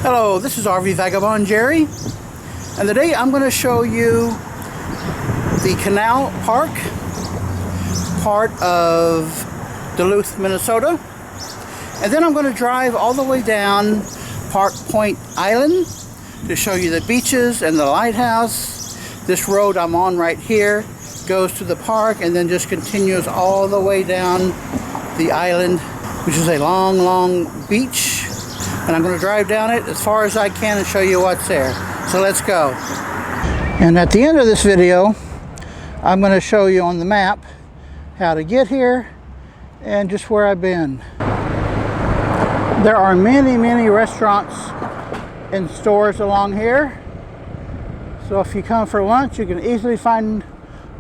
Hello, this is RV Vagabond Jerry, and today I'm going to show you the Canal Park, part of Duluth, Minnesota, and then I'm going to drive all the way down Park Point Island to show you the beaches and the lighthouse. This road I'm on right here goes to the park and then just continues all the way down the island, which is a long beach. And I'm going to drive down it as far as I can and show you what's there. So let's go. And at the end of this video, I'm going to show you on the map how to get here and just where I've been. There are many restaurants and stores along here. So if you come for lunch, you can easily find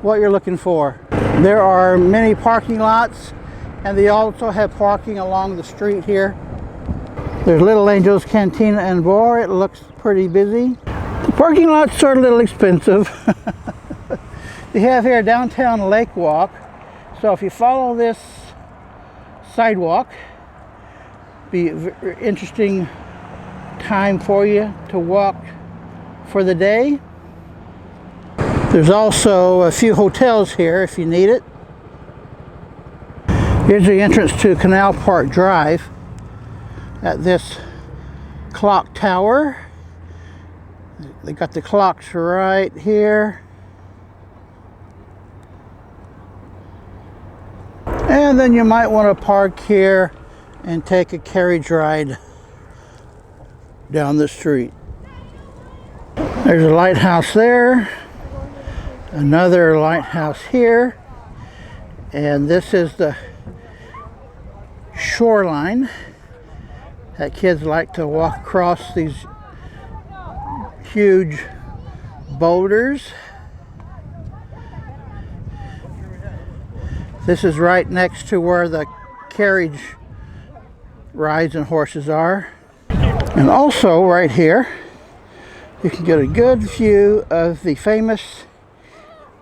what you're looking for. There are many parking lots, and they also have parking along the street here. There's Little Angel's Cantina and Bar. It looks pretty busy. The parking lots are a little expensive. They have here downtown Lake Walk. So if you follow this sidewalk, be a very interesting time for you to walk for the day. There's also a few hotels here if you need it. Here's the entrance to Canal Park Drive. At this clock tower. They got the clocks right here. And then you might want to park here and take a carriage ride down the street. There's a lighthouse there. Another lighthouse here. And this is the shoreline that kids like to walk across these huge boulders. This is right next to where the carriage rides and horses are. And also right here, you can get a good view of the famous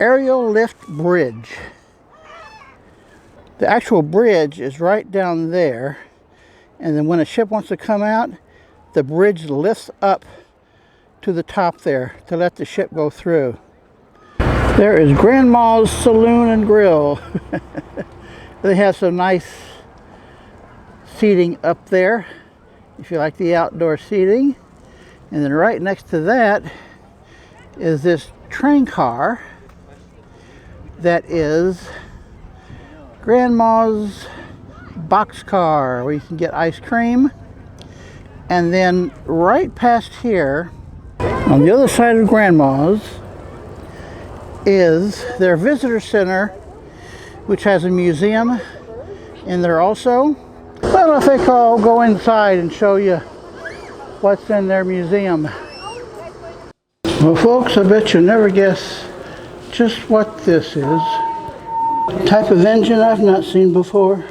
aerial lift bridge. The actual bridge is right down there. And then when a ship wants to come out, the bridge lifts up to the top there to let the ship go through. There is Grandma's Saloon and Grill. They have some nice seating up there if you like the outdoor seating. And then right next to that is this train car that is Grandma's boxcar, where you can get ice cream. And then right past here on the other side of Grandma's is their visitor center, which has a museum in there also. Well, I think I'll go inside and show you what's in their museum. Well folks, I bet you'll never guess just what this is. A type of engine I've not seen before.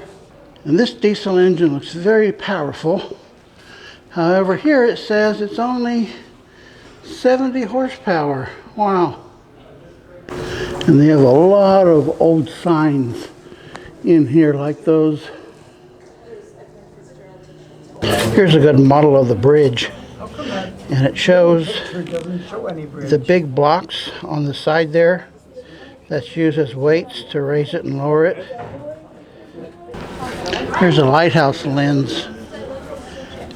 And this diesel engine looks very powerful. However, here it says it's only 70 horsepower. Wow. And they have a lot of old signs in here like those. Here's a good model of the bridge. And it shows the big blocks on the side there. That's used as weights to raise it and lower it. Here's a lighthouse lens,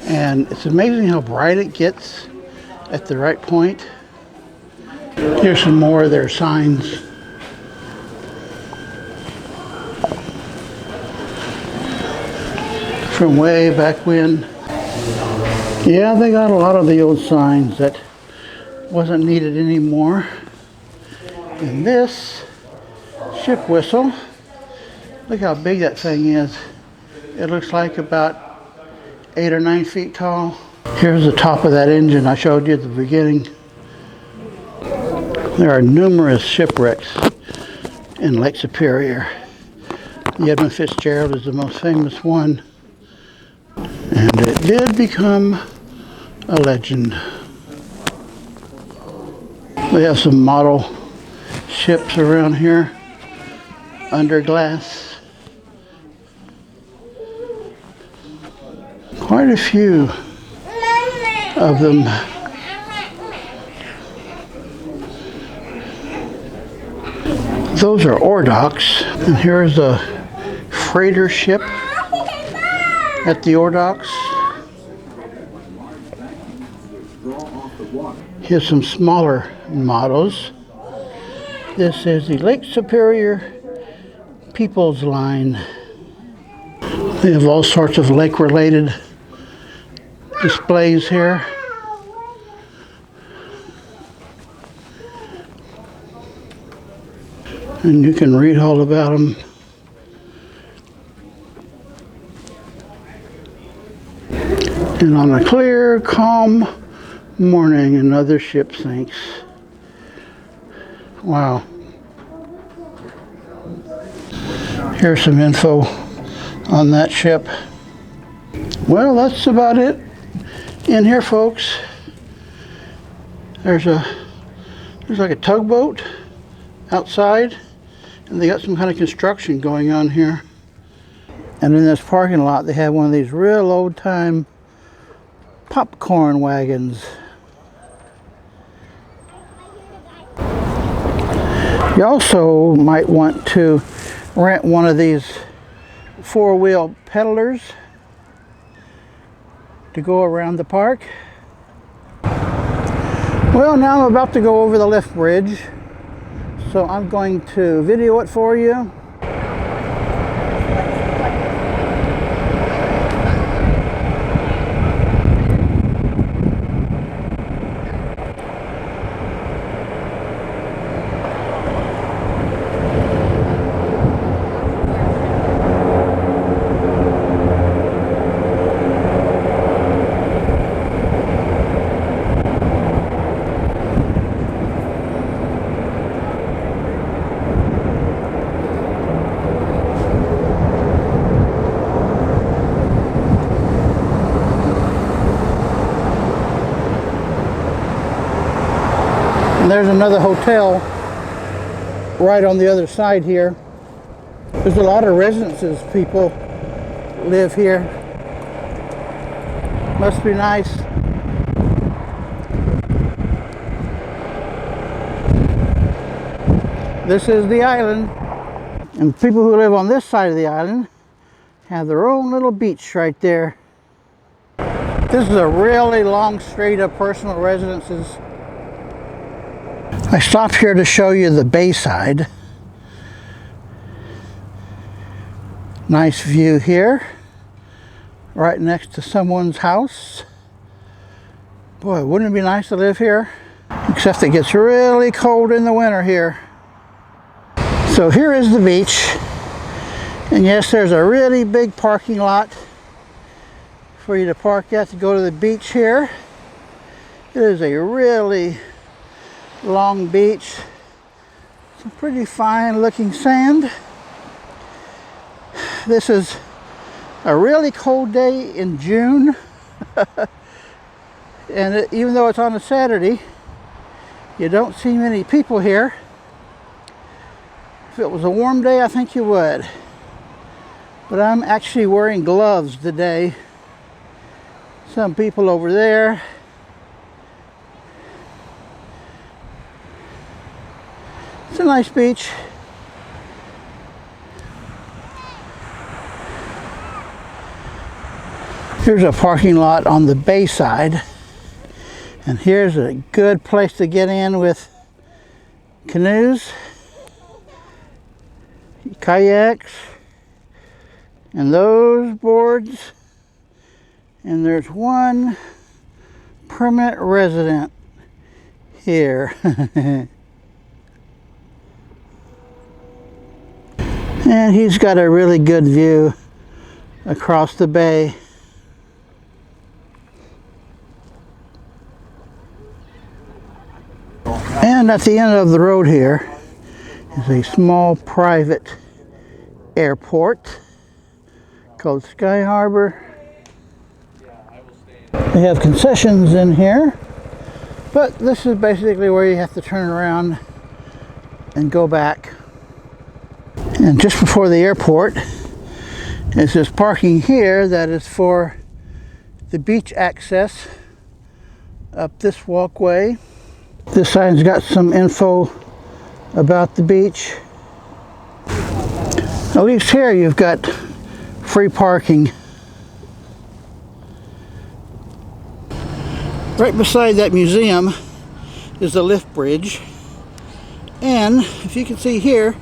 and it's amazing how bright it gets at the right point. Here's some more of their signs. From way back when. Yeah, they got a lot of the old signs that wasn't needed anymore. And this ship whistle, look how big that thing is. It looks like about 8 or 9 feet tall. Here's the top of that engine I showed you at the beginning. There are numerous shipwrecks in Lake Superior. The Edmund Fitzgerald is the most famous one. And it did become a legend. We have some model ships around here under glass. Quite a few. of them. Those are ore docks, and here's a freighter ship at the ore docks. Here's some smaller models. This is the Lake Superior People's Line. They have all sorts of lake-related displays here. And you can read all about them. And on a clear, calm morning, another ship sinks. Wow. Here's some info on that ship. Well, that's about it in here, folks. There's like a tugboat outside, and they got some kind of construction going on here. And in this parking lot, they have one of these real old-time popcorn wagons. You also might want to rent one of these four-wheel peddlers to go around the park. Well, now I'm about to go over the lift bridge, so I'm going to video it for you. And there's another hotel right on the other side here. There's a lot of residences. People live here. Must be nice. This is the island. And people who live on this side of the island have their own little beach right there. This is a really long street of personal residences. I stopped here to show you the bayside. Nice view here, right next to someone's house. Boy, wouldn't it be nice to live here? Except it gets really cold in the winter here. So here is the beach. And yes, there's a really big parking lot for you to park at to go to the beach here. It is a really long beach. Some pretty fine looking sand. This is a really cold day in June. And even though it's on a Saturday, you don't see many people here. If it was a warm day, I think you would. But I'm actually wearing gloves today. Some people over there. It's a nice beach. Here's a parking lot on the bayside. And here's a good place to get in with canoes, kayaks, and those boards. And there's one permanent resident here. And he's got a really good view across the bay. And at the end of the road here is a small private airport called Sky Harbor. They have concessions in here, but this is basically where you have to turn around and go back. And just before the airport is this parking here that is for the beach access up this walkway. This side's got some info about the beach. At least here you've got free parking. Right beside that museum is the lift bridge. And if you can see here,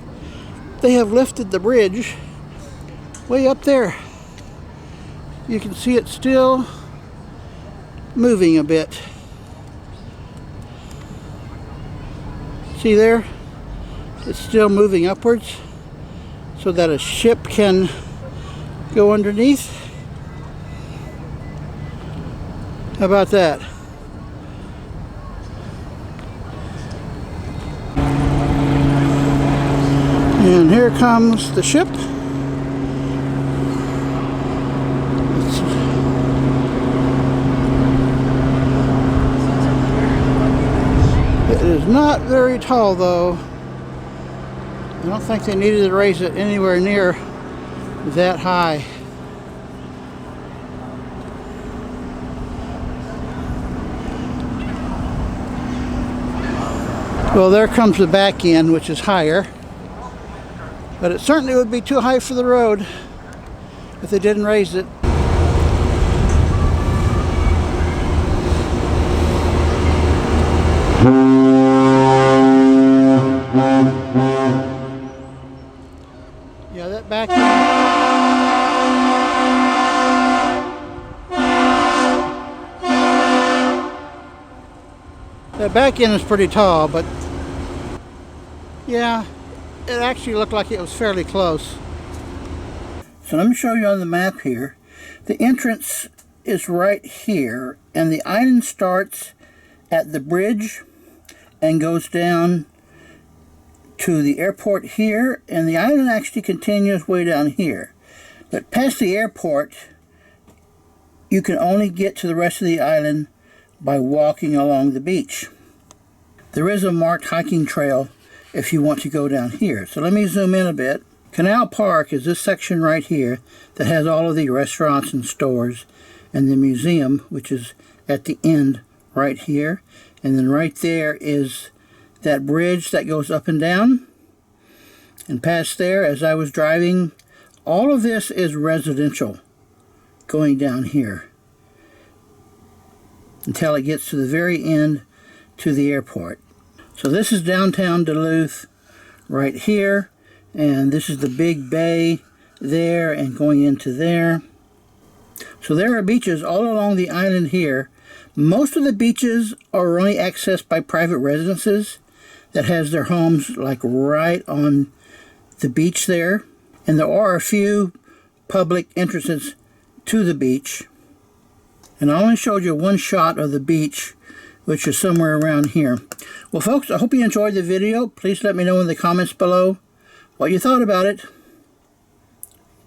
they have lifted the bridge way up there. You can see it still moving a bit. See there? It's still moving upwards so that a ship can go underneath. How about that? And here comes the ship. It is not very tall though. I don't think they needed to raise it anywhere near that high. Well, there comes the back end, which is higher. But it certainly would be too high for the road if they didn't raise it. Yeah, that back end is pretty tall, but yeah, it actually looked like it was fairly close. So let me show you on the map here. The entrance is right here, and the island starts at the bridge and goes down to the airport here, and the island actually continues way down here. But past the airport, you can only get to the rest of the island by walking along the beach. There is a marked hiking trail if you want to go down here. So let me zoom in a bit. Canal Park is this section right here that has all of the restaurants and stores, and the museum, which is at the end right here. And then right there is that bridge that goes up and down. And past there, as I was driving, all of this is residential going down here until it gets to the very end to the airport. So this is downtown Duluth right here, and this is the big bay there and going into there. So there are beaches all along the island here. Most of the beaches are only accessed by private residences that has their homes like right on the beach there. And there are a few public entrances to the beach. And I only showed you one shot of the beach, which is somewhere around here. Well, folks, I hope you enjoyed the video. Please let me know in the comments below what you thought about it.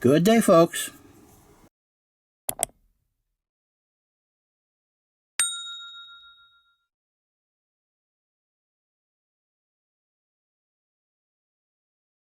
Good day, folks.